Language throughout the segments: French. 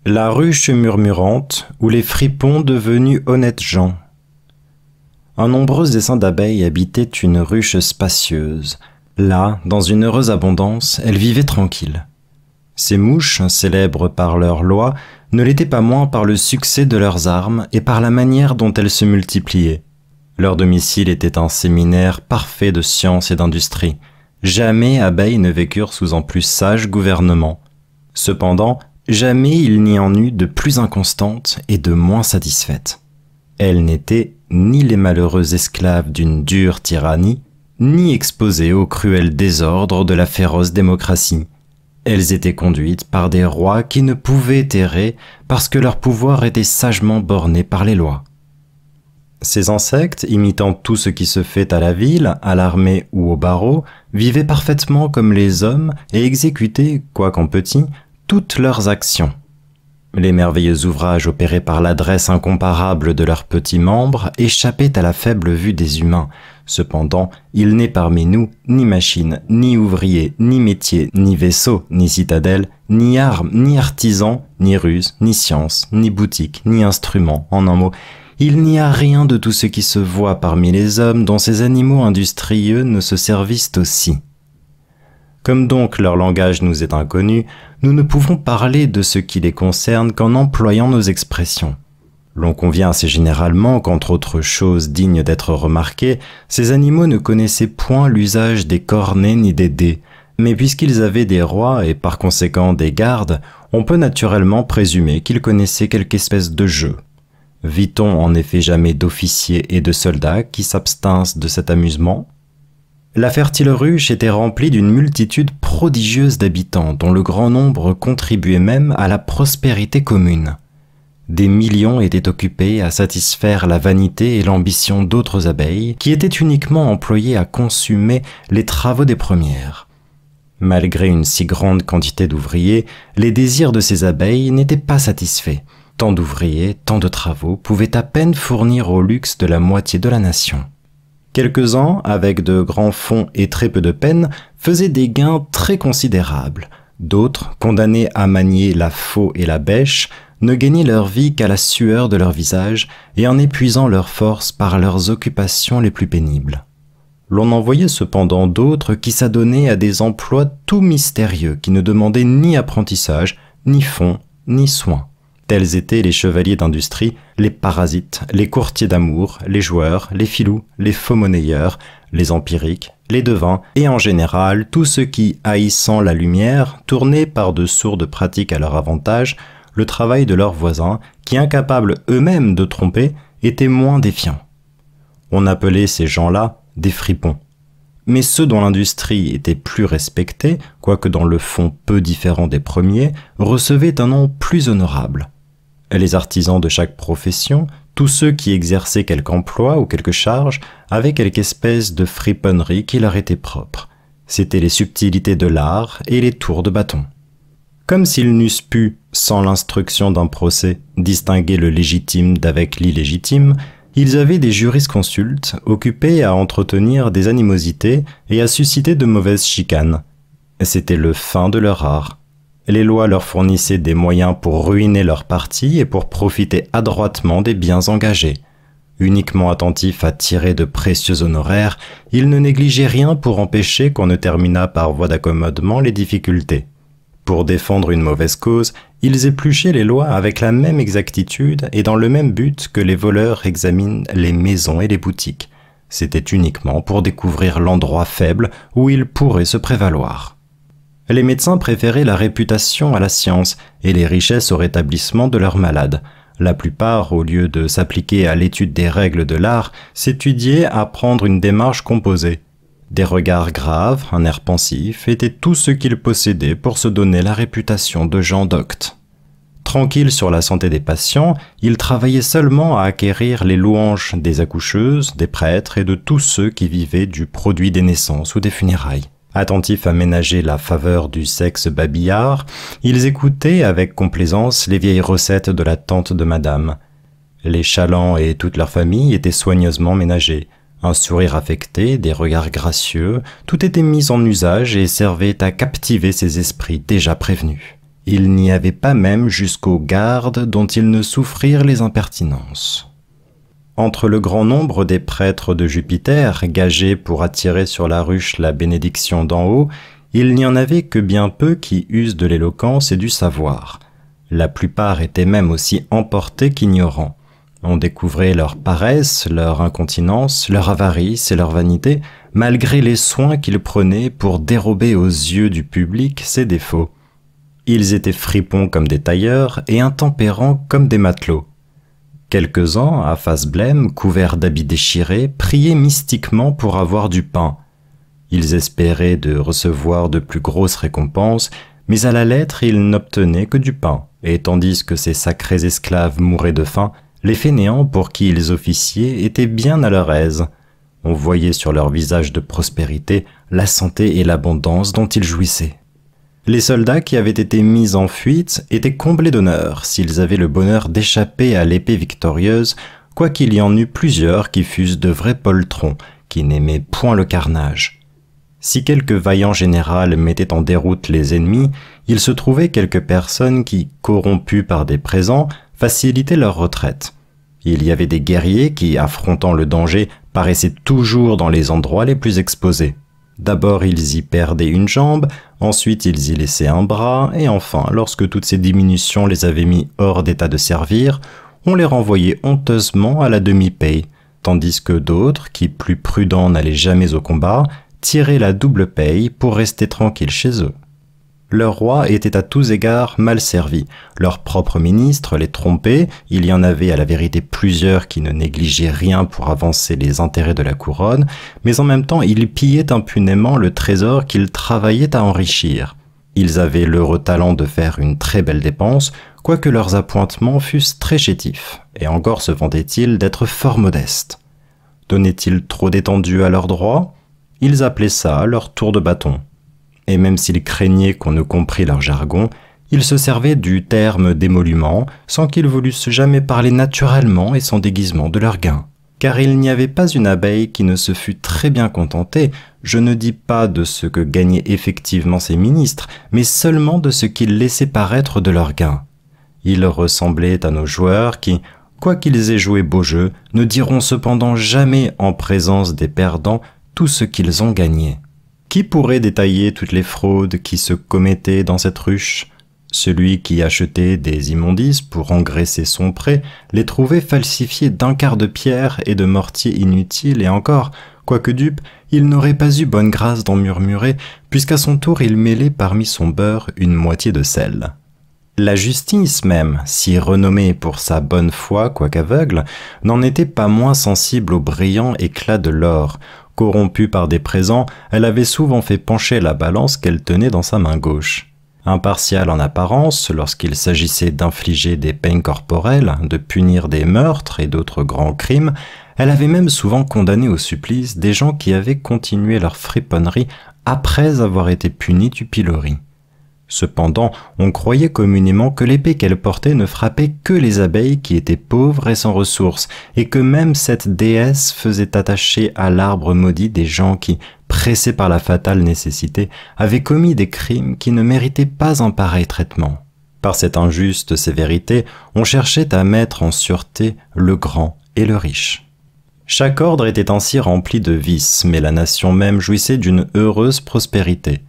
La ruche murmurante ou les fripons devenus honnêtes gens. Un nombreux essaim d'abeilles habitait une ruche spacieuse. Là, dans une heureuse abondance, elles vivaient tranquilles. Ces mouches, célèbres par leurs lois, ne l'étaient pas moins par le succès de leurs armes et par la manière dont elles se multipliaient. Leur domicile était un séminaire parfait de science et d'industrie. Jamais abeilles ne vécurent sous un plus sage gouvernement. Cependant, jamais il n'y en eut de plus inconstantes et de moins satisfaites. Elles n'étaient ni les malheureux esclaves d'une dure tyrannie, ni exposées au cruel désordre de la féroce démocratie. Elles étaient conduites par des rois qui ne pouvaient errer parce que leur pouvoir était sagement borné par les lois. Ces insectes, imitant tout ce qui se fait à la ville, à l'armée ou au barreau, vivaient parfaitement comme les hommes et exécutaient, quoiqu'en petit, toutes leurs actions. Les merveilleux ouvrages opérés par l'adresse incomparable de leurs petits membres échappaient à la faible vue des humains. Cependant, il n'est parmi nous ni machine, ni ouvrier, ni métier, ni vaisseau, ni citadelle, ni arme, ni artisan, ni ruse, ni science, ni boutique, ni instrument, en un mot. Il n'y a rien de tout ce qui se voit parmi les hommes dont ces animaux industrieux ne se servissent aussi. Comme donc leur langage nous est inconnu, nous ne pouvons parler de ce qui les concerne qu'en employant nos expressions. L'on convient assez généralement qu'entre autres choses dignes d'être remarquées, ces animaux ne connaissaient point l'usage des cornets ni des dés, mais puisqu'ils avaient des rois et par conséquent des gardes, on peut naturellement présumer qu'ils connaissaient quelque espèce de jeu. Vit-on en effet jamais d'officiers et de soldats qui s'abstinssent de cet amusement ? La fertile ruche était remplie d'une multitude prodigieuse d'habitants dont le grand nombre contribuait même à la prospérité commune. Des millions étaient occupés à satisfaire la vanité et l'ambition d'autres abeilles qui étaient uniquement employées à consumer les travaux des premières. Malgré une si grande quantité d'ouvriers, les désirs de ces abeilles n'étaient pas satisfaits. Tant d'ouvriers, tant de travaux pouvaient à peine fournir au luxe de la moitié de la nation. Quelques-uns, avec de grands fonds et très peu de peine, faisaient des gains très considérables. D'autres, condamnés à manier la faux et la bêche, ne gagnaient leur vie qu'à la sueur de leur visage et en épuisant leurs forces par leurs occupations les plus pénibles. L'on en voyait cependant d'autres qui s'adonnaient à des emplois tout mystérieux qui ne demandaient ni apprentissage, ni fonds, ni soins. Tels étaient les chevaliers d'industrie, les parasites, les courtiers d'amour, les joueurs, les filous, les faux monnayeurs, les empiriques, les devins, et en général tous ceux qui, haïssant la lumière, tournaient par de sourdes pratiques à leur avantage le travail de leurs voisins, qui, incapables eux-mêmes de tromper, étaient moins défiants. On appelait ces gens-là des fripons. Mais ceux dont l'industrie était plus respectée, quoique dans le fond peu différent des premiers, recevaient un nom plus honorable. Les artisans de chaque profession, tous ceux qui exerçaient quelque emploi ou quelque charge, avaient quelque espèce de friponnerie qui leur était propre. C'étaient les subtilités de l'art et les tours de bâton. Comme s'ils n'eussent pu, sans l'instruction d'un procès, distinguer le légitime d'avec l'illégitime, ils avaient des jurisconsultes occupés à entretenir des animosités et à susciter de mauvaises chicanes. C'était le fin de leur art. Les lois leur fournissaient des moyens pour ruiner leur parti et pour profiter adroitement des biens engagés. Uniquement attentifs à tirer de précieux honoraires, ils ne négligeaient rien pour empêcher qu'on ne terminât par voie d'accommodement les difficultés. Pour défendre une mauvaise cause, ils épluchaient les lois avec la même exactitude et dans le même but que les voleurs examinent les maisons et les boutiques. C'était uniquement pour découvrir l'endroit faible où ils pourraient se prévaloir. Les médecins préféraient la réputation à la science et les richesses au rétablissement de leurs malades. La plupart, au lieu de s'appliquer à l'étude des règles de l'art, s'étudiaient à prendre une démarche composée. Des regards graves, un air pensif, étaient tout ce qu'ils possédaient pour se donner la réputation de gens doctes. Tranquilles sur la santé des patients, ils travaillaient seulement à acquérir les louanges des accoucheuses, des prêtres et de tous ceux qui vivaient du produit des naissances ou des funérailles. Attentifs à ménager la faveur du sexe babillard, ils écoutaient avec complaisance les vieilles recettes de la tante de madame. Les Chalands et toute leur famille étaient soigneusement ménagés. Un sourire affecté, des regards gracieux, tout était mis en usage et servait à captiver ces esprits déjà prévenus. Il n'y avait pas même jusqu'aux gardes dont ils ne souffrirent les impertinences. Entre le grand nombre des prêtres de Jupiter, gagés pour attirer sur la ruche la bénédiction d'en haut, il n'y en avait que bien peu qui eussent de l'éloquence et du savoir. La plupart étaient même aussi emportés qu'ignorants. On découvrait leur paresse, leur incontinence, leur avarice et leur vanité, malgré les soins qu'ils prenaient pour dérober aux yeux du public ces défauts. Ils étaient fripons comme des tailleurs et intempérants comme des matelots. Quelques-uns, à face blême, couverts d'habits déchirés, priaient mystiquement pour avoir du pain. Ils espéraient de recevoir de plus grosses récompenses, mais à la lettre ils n'obtenaient que du pain, et tandis que ces sacrés esclaves mouraient de faim, les fainéants pour qui ils officiaient étaient bien à leur aise. On voyait sur leur visage de prospérité la santé et l'abondance dont ils jouissaient. Les soldats qui avaient été mis en fuite étaient comblés d'honneur s'ils avaient le bonheur d'échapper à l'épée victorieuse, quoiqu'il y en eût plusieurs qui fussent de vrais poltrons, qui n'aimaient point le carnage. Si quelque vaillant général mettait en déroute les ennemis, il se trouvait quelques personnes qui, corrompues par des présents, facilitaient leur retraite. Il y avait des guerriers qui, affrontant le danger, paraissaient toujours dans les endroits les plus exposés. D'abord ils y perdaient une jambe, ensuite ils y laissaient un bras, et enfin, lorsque toutes ces diminutions les avaient mis hors d'état de servir, on les renvoyait honteusement à la demi-paye, tandis que d'autres, qui plus prudents n'allaient jamais au combat, tiraient la double paye pour rester tranquilles chez eux. Leur roi était à tous égards mal servi, leurs propres ministres les trompaient, il y en avait à la vérité plusieurs qui ne négligeaient rien pour avancer les intérêts de la couronne, mais en même temps ils pillaient impunément le trésor qu'ils travaillaient à enrichir. Ils avaient l'heureux talent de faire une très belle dépense, quoique leurs appointements fussent très chétifs, et encore se vantaient-ils d'être fort modestes. Donnaient-ils trop d'étendue à leurs droits? Ils appelaient ça leur tour de bâton. Et même s'ils craignaient qu'on ne comprît leur jargon, ils se servaient du terme d'émolument sans qu'ils voulussent jamais parler naturellement et sans déguisement de leur gain. Car il n'y avait pas une abeille qui ne se fût très bien contentée, je ne dis pas de ce que gagnaient effectivement ces ministres, mais seulement de ce qu'ils laissaient paraître de leur gain. Ils ressemblaient à nos joueurs qui, quoiqu'ils aient joué beau jeu, ne diront cependant jamais en présence des perdants tout ce qu'ils ont gagné. Qui pourrait détailler toutes les fraudes qui se commettaient dans cette ruche? Celui qui achetait des immondices pour engraisser son pré les trouvait falsifiés d'un quart de pierre et de mortier inutile, et encore, quoique dupe, il n'aurait pas eu bonne grâce d'en murmurer, puisqu'à son tour il mêlait parmi son beurre une moitié de sel. La justice même, si renommée pour sa bonne foi quoiqu'aveugle, n'en était pas moins sensible au brillant éclat de l'or. Corrompue par des présents, elle avait souvent fait pencher la balance qu'elle tenait dans sa main gauche. Impartiale en apparence, lorsqu'il s'agissait d'infliger des peines corporelles, de punir des meurtres et d'autres grands crimes, elle avait même souvent condamné au supplice des gens qui avaient continué leur friponnerie après avoir été punis du pilori. Cependant, on croyait communément que l'épée qu'elle portait ne frappait que les abeilles qui étaient pauvres et sans ressources, et que même cette déesse faisait attacher à l'arbre maudit des gens qui, pressés par la fatale nécessité, avaient commis des crimes qui ne méritaient pas un pareil traitement. Par cette injuste sévérité, on cherchait à mettre en sûreté le grand et le riche. Chaque ordre était ainsi rempli de vices, mais la nation même jouissait d'une heureuse prospérité.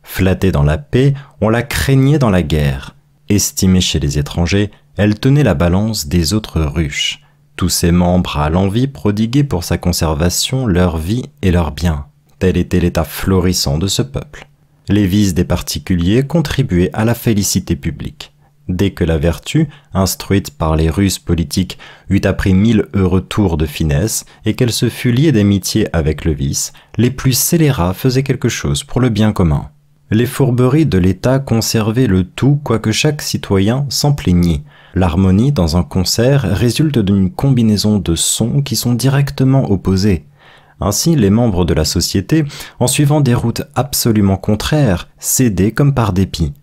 Flattée dans la paix, on la craignait dans la guerre. Estimée chez les étrangers, elle tenait la balance des autres ruches. Tous ses membres à l'envi prodiguaient pour sa conservation leur vie et leurs biens. Tel était l'état florissant de ce peuple. Les vices des particuliers contribuaient à la félicité publique. Dès que la vertu, instruite par les ruses politiques, eut appris 1000 heureux tours de finesse et qu'elle se fut liée d'amitié avec le vice, les plus scélérats faisaient quelque chose pour le bien commun. Les fourberies de l'État conservaient le tout, quoique chaque citoyen s'en plaignît. L'harmonie dans un concert résulte d'une combinaison de sons qui sont directement opposés. Ainsi, les membres de la société, en suivant des routes absolument contraires, cédaient comme par dépit.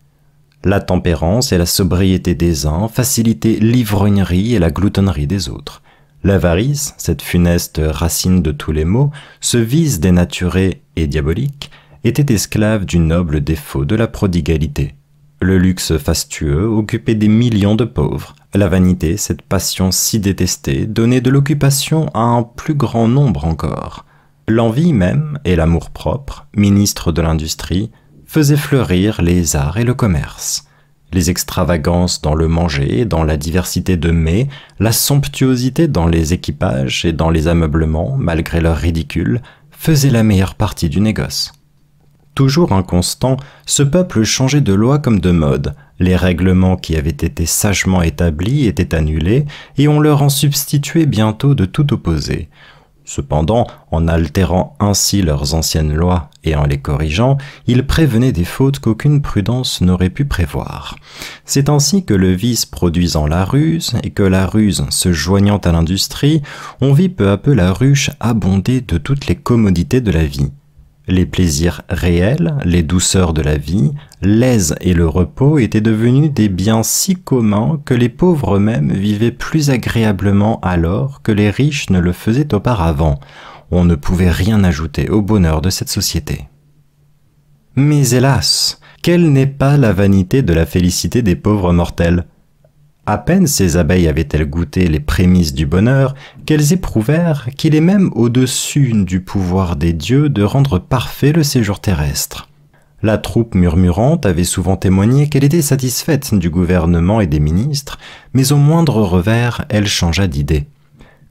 La tempérance et la sobriété des uns facilitaient l'ivrognerie et la gloutonnerie des autres. L'avarice, cette funeste racine de tous les maux, ce vice dénaturé et diabolique, était esclave du noble défaut de la prodigalité. Le luxe fastueux occupait des millions de pauvres. La vanité, cette passion si détestée, donnait de l'occupation à un plus grand nombre encore. L'envie même, et l'amour-propre, ministre de l'industrie, faisaient fleurir les arts et le commerce. Les extravagances dans le manger et dans la diversité de mets, la somptuosité dans les équipages et dans les ameublements, malgré leur ridicule, faisaient la meilleure partie du négoce. Toujours inconstant, ce peuple changeait de loi comme de mode. Les règlements qui avaient été sagement établis étaient annulés et on leur en substituait bientôt de tout opposé. Cependant, en altérant ainsi leurs anciennes lois et en les corrigeant, ils prévenaient des fautes qu'aucune prudence n'aurait pu prévoir. C'est ainsi que le vice produisant la ruse, et que la ruse se joignant à l'industrie, on vit peu à peu la ruche abonder de toutes les commodités de la vie. Les plaisirs réels, les douceurs de la vie, l'aise et le repos étaient devenus des biens si communs que les pauvres eux-mêmes vivaient plus agréablement alors que les riches ne le faisaient auparavant. On ne pouvait rien ajouter au bonheur de cette société. Mais hélas, quelle n'est pas la vanité de la félicité des pauvres mortels ? À peine ces abeilles avaient-elles goûté les prémices du bonheur qu'elles éprouvèrent qu'il est même au-dessus du pouvoir des dieux de rendre parfait le séjour terrestre. La troupe murmurante avait souvent témoigné qu'elle était satisfaite du gouvernement et des ministres, mais au moindre revers, elle changea d'idée.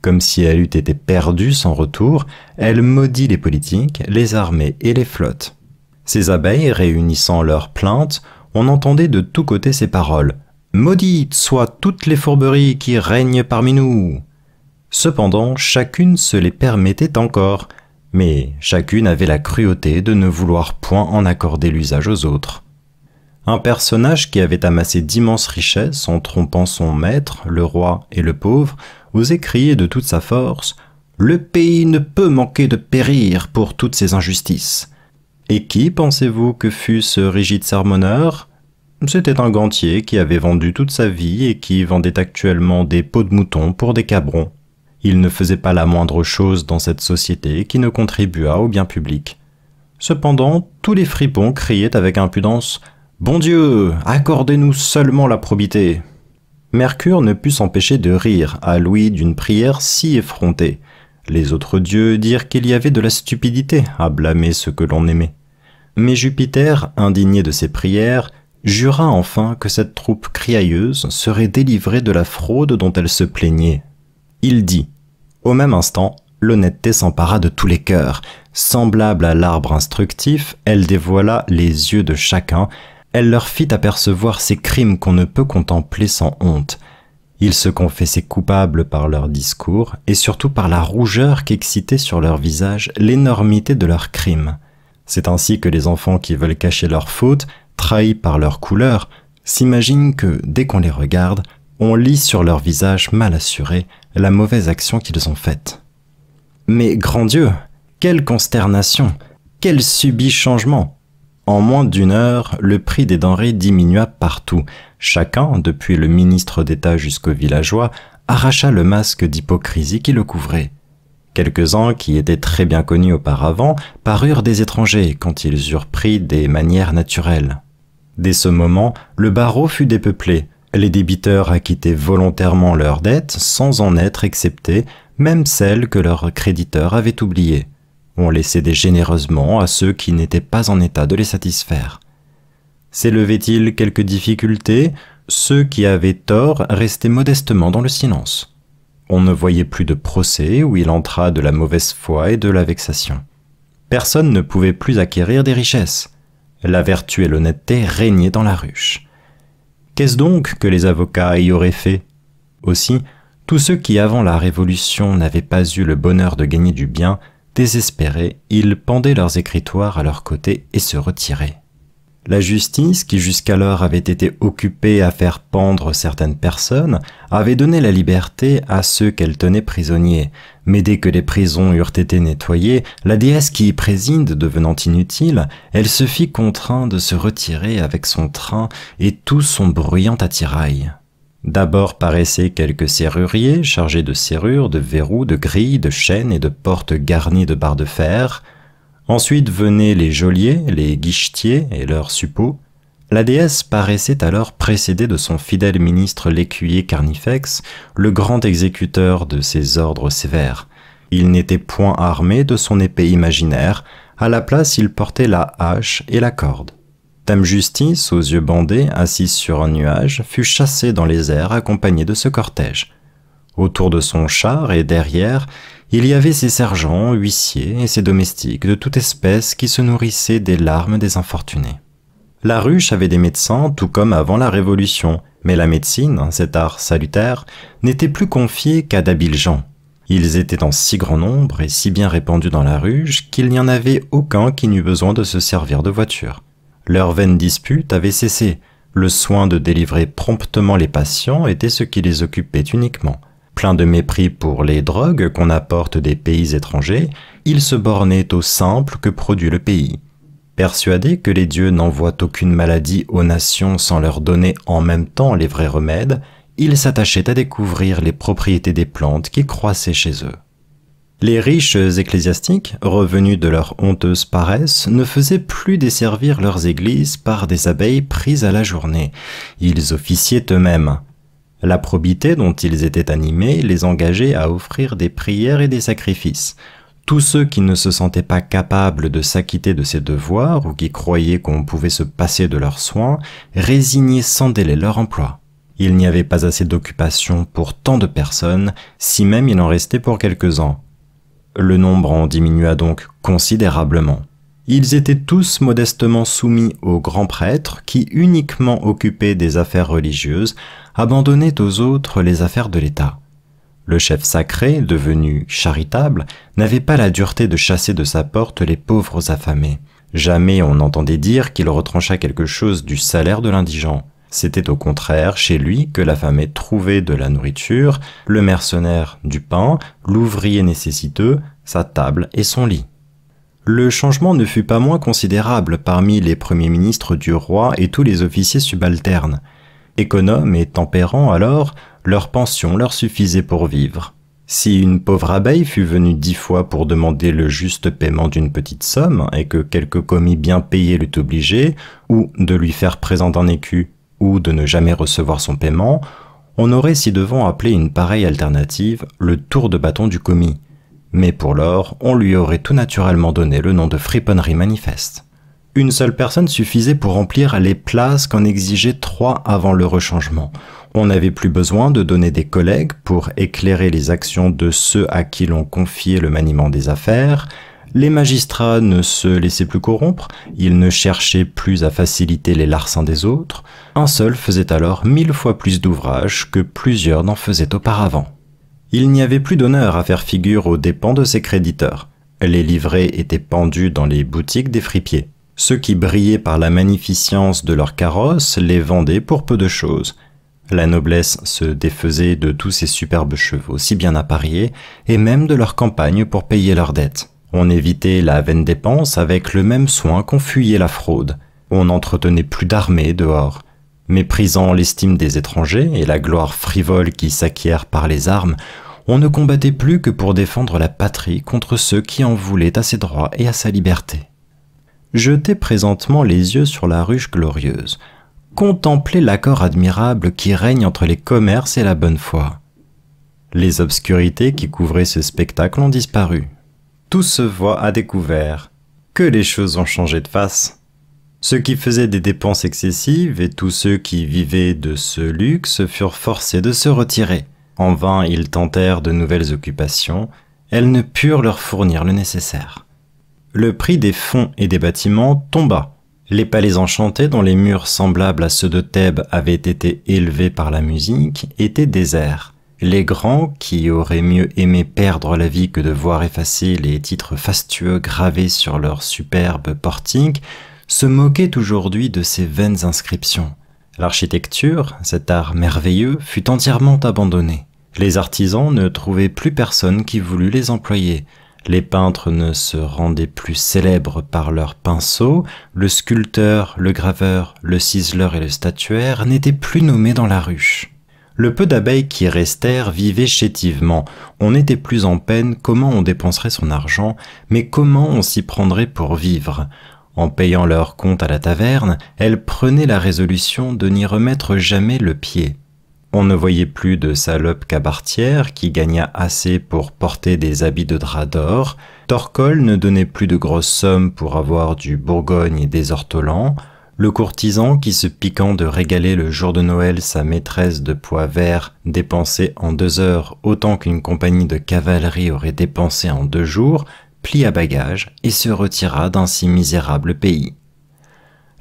Comme si elle eût été perdue sans retour, elle maudit les politiques, les armées et les flottes. Ces abeilles réunissant leurs plaintes, on entendait de tous côtés ces paroles. Maudites soient toutes les fourberies qui règnent parmi nous. Cependant, chacune se les permettait encore, mais chacune avait la cruauté de ne vouloir point en accorder l'usage aux autres. Un personnage qui avait amassé d'immenses richesses en trompant son maître, le roi et le pauvre, osait crier de toute sa force « Le pays ne peut manquer de périr pour toutes ces injustices !» Et qui, pensez-vous, que fut ce rigide sermonneur ? C'était un gantier qui avait vendu toute sa vie et qui vendait actuellement des peaux de mouton pour des cabrons. Il ne faisait pas la moindre chose dans cette société qui ne contribuât au bien public. Cependant, tous les fripons criaient avec impudence « Bon Dieu, accordez-nous seulement la probité !» Mercure ne put s'empêcher de rire à l'ouïe d'une prière si effrontée. Les autres dieux dirent qu'il y avait de la stupidité à blâmer ce que l'on aimait. Mais Jupiter, indigné de ces prières, jura enfin que cette troupe criailleuse serait délivrée de la fraude dont elle se plaignait. Il dit « Au même instant, l'honnêteté s'empara de tous les cœurs. Semblable à l'arbre instructif, elle dévoila les yeux de chacun. Elle leur fit apercevoir ces crimes qu'on ne peut contempler sans honte. Ils se confessaient coupables par leurs discours et surtout par la rougeur qu'excitait sur leur visage l'énormité de leurs crimes. C'est ainsi que les enfants qui veulent cacher leurs fautes, trahis par leur couleur, s'imaginent que, dès qu'on les regarde, on lit sur leur visage mal assuré la mauvaise action qu'ils ont faite. Mais, grand Dieu, quelle consternation, quel subit changement! En moins d'une heure, le prix des denrées diminua partout. Chacun, depuis le ministre d'État jusqu'au villageois, arracha le masque d'hypocrisie qui le couvrait. Quelques-uns, qui étaient très bien connus auparavant, parurent des étrangers quand ils eurent pris des manières naturelles. Dès ce moment, le barreau fut dépeuplé. Les débiteurs acquittaient volontairement leurs dettes sans en être exceptés, même celles que leurs créditeurs avaient oubliées. On les cédait généreusement à ceux qui n'étaient pas en état de les satisfaire. S'élevait-il quelques difficultés, ceux qui avaient tort restaient modestement dans le silence. On ne voyait plus de procès où il entra de la mauvaise foi et de la vexation. Personne ne pouvait plus acquérir des richesses. La vertu et l'honnêteté régnaient dans la ruche. Qu'est-ce donc que les avocats y auraient fait? Aussi, tous ceux qui avant la Révolution n'avaient pas eu le bonheur de gagner du bien, désespérés, ils pendaient leurs écritoires à leur côté et se retiraient. La justice, qui jusqu'alors avait été occupée à faire pendre certaines personnes, avait donné la liberté à ceux qu'elle tenait prisonniers. Mais dès que les prisons eurent été nettoyées, la déesse qui y préside devenant inutile, elle se fit contrainte de se retirer avec son train et tout son bruyant attirail. D'abord paraissaient quelques serruriers chargés de serrures, de verrous, de grilles, de chaînes et de portes garnies de barres de fer. Ensuite venaient les geôliers, les guichetiers et leurs suppôts. La déesse paraissait alors précédée de son fidèle ministre l'écuyer Carnifex, le grand exécuteur de ses ordres sévères. Il n'était point armé de son épée imaginaire, à la place il portait la hache et la corde. Dame Justice, aux yeux bandés, assise sur un nuage, fut chassée dans les airs accompagnée de ce cortège. Autour de son char et derrière, il y avait ses sergents, huissiers et ses domestiques de toute espèce qui se nourrissaient des larmes des infortunés. La ruche avait des médecins, tout comme avant la Révolution, mais la médecine, cet art salutaire, n'était plus confiée qu'à d'habiles gens. Ils étaient en si grand nombre et si bien répandus dans la ruche qu'il n'y en avait aucun qui n'eût besoin de se servir de voiture. Leur vaine dispute avait cessé. Le soin de délivrer promptement les patients était ce qui les occupait uniquement. Plein de mépris pour les drogues qu'on apporte des pays étrangers, ils se bornaient au simple que produit le pays. Persuadés que les dieux n'envoient aucune maladie aux nations sans leur donner en même temps les vrais remèdes, ils s'attachaient à découvrir les propriétés des plantes qui croissaient chez eux. Les riches ecclésiastiques, revenus de leur honteuse paresse, ne faisaient plus desservir leurs églises par des abeilles prises à la journée. Ils officiaient eux-mêmes. La probité dont ils étaient animés les engageait à offrir des prières et des sacrifices. Tous ceux qui ne se sentaient pas capables de s'acquitter de ces devoirs ou qui croyaient qu'on pouvait se passer de leurs soins, résignaient sans délai leur emploi. Il n'y avait pas assez d'occupation pour tant de personnes, si même il en restait pour quelques-uns. Le nombre en diminua donc considérablement. Ils étaient tous modestement soumis aux grands prêtres qui, uniquement occupés des affaires religieuses, abandonnaient aux autres les affaires de l'État. Le chef sacré, devenu charitable, n'avait pas la dureté de chasser de sa porte les pauvres affamés. Jamais on n'entendait dire qu'il retrancha quelque chose du salaire de l'indigent. C'était au contraire chez lui que l'affamé trouvait de la nourriture, le mercenaire du pain, l'ouvrier nécessiteux, sa table et son lit. Le changement ne fut pas moins considérable parmi les premiers ministres du roi et tous les officiers subalternes. Économes et tempérants alors, leur pension leur suffisait pour vivre. Si une pauvre abeille fut venue 10 fois pour demander le juste paiement d'une petite somme et que quelque commis bien payé l'eût obligé, ou de lui faire présent d'un écu, ou de ne jamais recevoir son paiement, on aurait ci-devant appelé une pareille alternative le tour de bâton du commis. Mais pour lors, on lui aurait tout naturellement donné le nom de friponnerie manifeste. Une seule personne suffisait pour remplir les places qu'en exigeaient 3 avant le rechangement. On n'avait plus besoin de donner des collègues pour éclairer les actions de ceux à qui l'on confiait le maniement des affaires. Les magistrats ne se laissaient plus corrompre, ils ne cherchaient plus à faciliter les larcins des autres. Un seul faisait alors 1000 fois plus d'ouvrages que plusieurs n'en faisaient auparavant. Il n'y avait plus d'honneur à faire figure aux dépens de ses créditeurs. Les livrets étaient pendus dans les boutiques des fripiers. Ceux qui brillaient par la magnificence de leurs carrosses les vendaient pour peu de choses. La noblesse se défaisait de tous ces superbes chevaux si bien appariés, et même de leurs campagnes pour payer leurs dettes. On évitait la vaine dépense avec le même soin qu'on fuyait la fraude. On n'entretenait plus d'armée dehors. Méprisant l'estime des étrangers et la gloire frivole qui s'acquiert par les armes, on ne combattait plus que pour défendre la patrie contre ceux qui en voulaient à ses droits et à sa liberté. Jetez présentement les yeux sur la ruche glorieuse. Contemplez l'accord admirable qui règne entre les commerces et la bonne foi. Les obscurités qui couvraient ce spectacle ont disparu. Tout se voit à découvert. Que les choses ont changé de face. Ceux qui faisaient des dépenses excessives et tous ceux qui vivaient de ce luxe furent forcés de se retirer. En vain ils tentèrent de nouvelles occupations, elles ne purent leur fournir le nécessaire. Le prix des fonds et des bâtiments tomba. Les palais enchantés dont les murs semblables à ceux de Thèbes avaient été élevés par la musique étaient déserts. Les grands, qui auraient mieux aimé perdre la vie que de voir effacer les titres fastueux gravés sur leurs superbes portiques, se moquaient aujourd'hui de ces vaines inscriptions. L'architecture, cet art merveilleux, fut entièrement abandonnée. Les artisans ne trouvaient plus personne qui voulût les employer. Les peintres ne se rendaient plus célèbres par leurs pinceaux, le sculpteur, le graveur, le ciseleur et le statuaire n'étaient plus nommés dans la ruche. Le peu d'abeilles qui restèrent vivaient chétivement. On n'était plus en peine comment on dépenserait son argent, mais comment on s'y prendrait pour vivre. En payant leur compte à la taverne, elles prenaient la résolution de n'y remettre jamais le pied. On ne voyait plus de salope cabaretière qui gagna assez pour porter des habits de drap d'or, Torcol ne donnait plus de grosses sommes pour avoir du Bourgogne et des ortolans, le courtisan qui, se piquant de régaler le jour de Noël sa maîtresse de pois verts, dépensait en 2 heures autant qu'une compagnie de cavalerie aurait dépensé en 2 jours, plia bagages et se retira d'un si misérable pays.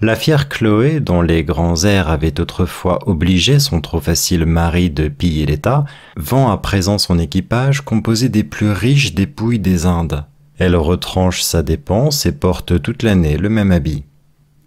La fière Chloé, dont les grands airs avaient autrefois obligé son trop facile mari de piller l'État, vend à présent son équipage composé des plus riches dépouilles des Indes. Elle retranche sa dépense et porte toute l'année le même habit.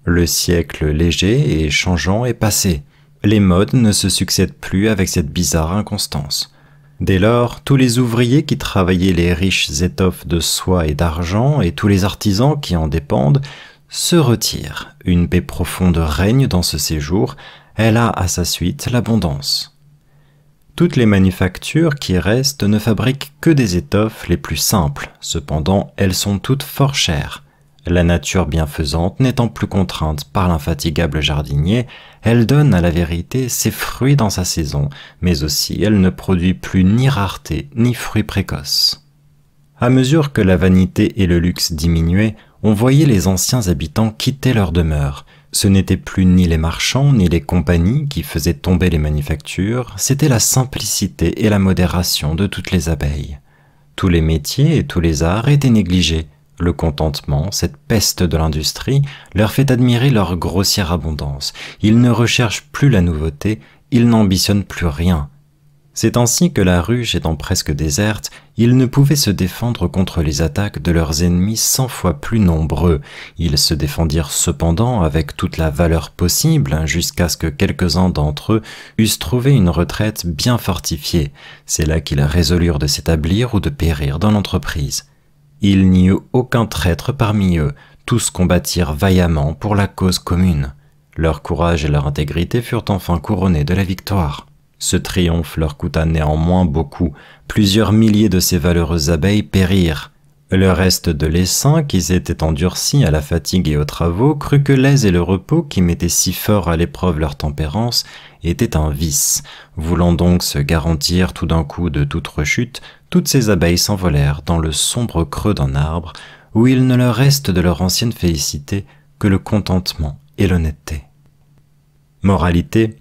Le siècle léger et changeant est passé. Les modes ne se succèdent plus avec cette bizarre inconstance. Dès lors, tous les ouvriers qui travaillaient les riches étoffes de soie et d'argent et tous les artisans qui en dépendent se retirent. Une paix profonde règne dans ce séjour. Elle a à sa suite l'abondance. Toutes les manufactures qui restent ne fabriquent que des étoffes les plus simples. Cependant, elles sont toutes fort chères. La nature bienfaisante n'étant plus contrainte par l'infatigable jardinier, elle donne à la vérité ses fruits dans sa saison, mais aussi elle ne produit plus ni rareté ni fruits précoces. À mesure que la vanité et le luxe diminuaient, on voyait les anciens habitants quitter leur demeure. Ce n'étaient plus ni les marchands ni les compagnies qui faisaient tomber les manufactures, c'était la simplicité et la modération de toutes les abeilles. Tous les métiers et tous les arts étaient négligés. Le contentement, cette peste de l'industrie, leur fait admirer leur grossière abondance. Ils ne recherchent plus la nouveauté, ils n'ambitionnent plus rien. C'est ainsi que la ruche étant presque déserte, ils ne pouvaient se défendre contre les attaques de leurs ennemis 100 fois plus nombreux. Ils se défendirent cependant avec toute la valeur possible, jusqu'à ce que quelques-uns d'entre eux eussent trouvé une retraite bien fortifiée. C'est là qu'ils résolurent de s'établir ou de périr dans l'entreprise. Il n'y eut aucun traître parmi eux, tous combattirent vaillamment pour la cause commune. Leur courage et leur intégrité furent enfin couronnés de la victoire. Ce triomphe leur coûta néanmoins beaucoup. Plusieurs milliers de ces valeureuses abeilles périrent. Le reste de l'essaim, qui s'était endurci à la fatigue et aux travaux, crut que l'aise et le repos, qui mettaient si fort à l'épreuve leur tempérance, étaient un vice. Voulant donc se garantir tout d'un coup de toute rechute, toutes ces abeilles s'envolèrent dans le sombre creux d'un arbre, où il ne leur reste de leur ancienne félicité que le contentement et l'honnêteté. Moralité: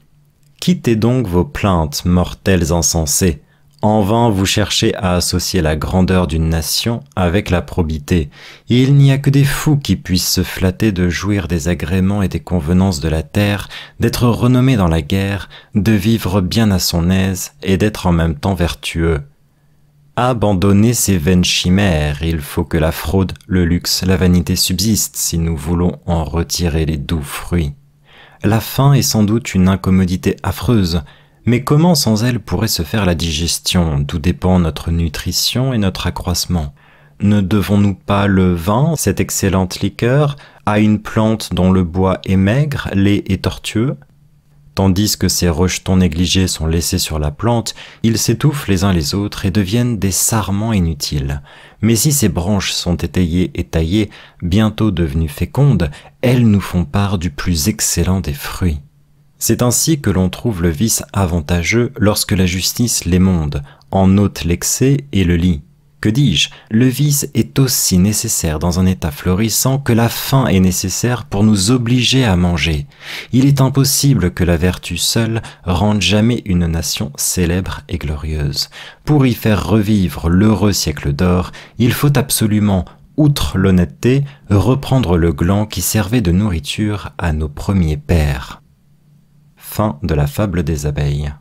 quittez donc vos plaintes, mortels insensés. En vain vous cherchez à associer la grandeur d'une nation avec la probité. Il n'y a que des fous qui puissent se flatter de jouir des agréments et des convenances de la terre, d'être renommés dans la guerre, de vivre bien à son aise et d'être en même temps vertueux. Abandonnez ces vaines chimères, il faut que la fraude, le luxe, la vanité subsistent si nous voulons en retirer les doux fruits. La faim est sans doute une incommodité affreuse, mais comment sans elle pourrait se faire la digestion, d'où dépend notre nutrition et notre accroissement? Ne devons-nous pas le vin, cette excellente liqueur, à une plante dont le bois est maigre, laid et tortueux? Tandis que ces rejetons négligés sont laissés sur la plante, ils s'étouffent les uns les autres et deviennent des sarments inutiles. Mais si ces branches sont étayées et taillées, bientôt devenues fécondes, elles nous font part du plus excellent des fruits. C'est ainsi que l'on trouve le vice avantageux lorsque la justice l'émonde, en ôte l'excès et le lie. Que dis-je? Le vice est aussi nécessaire dans un état florissant que la faim est nécessaire pour nous obliger à manger. Il est impossible que la vertu seule rende jamais une nation célèbre et glorieuse. Pour y faire revivre l'heureux siècle d'or, il faut absolument, outre l'honnêteté, reprendre le gland qui servait de nourriture à nos premiers pères. Fin de la fable des abeilles.